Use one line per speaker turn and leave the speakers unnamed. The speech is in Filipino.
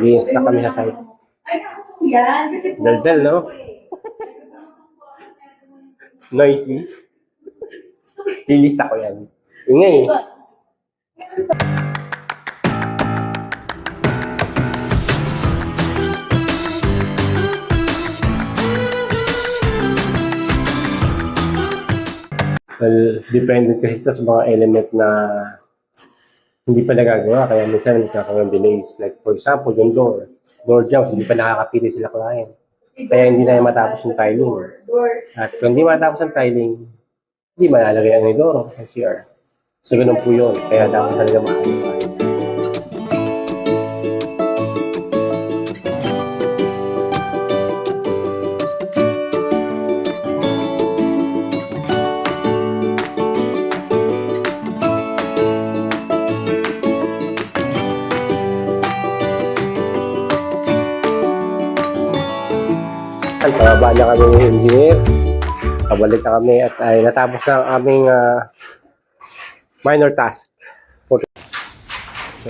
Linis na kami sa site. Daldal, no? Noisy. Lilista ko yan. Ingay. Well, depende kasi sa mga element na hindi pa nagagawa, kaya minsan nagkakaroon ng delays. Like, for example, yung door jumps, hindi pa nakakapili sila client. Kaya hindi na matapos yung tiling. At kung hindi matapos ang tiling, hindi malalagay ang door sa CR. So, ganun po yun. Kaya dapat talaga maayos. Pababa na kami ng engineer. Pabalik na kami at ay natapos na ang aming minor task. So,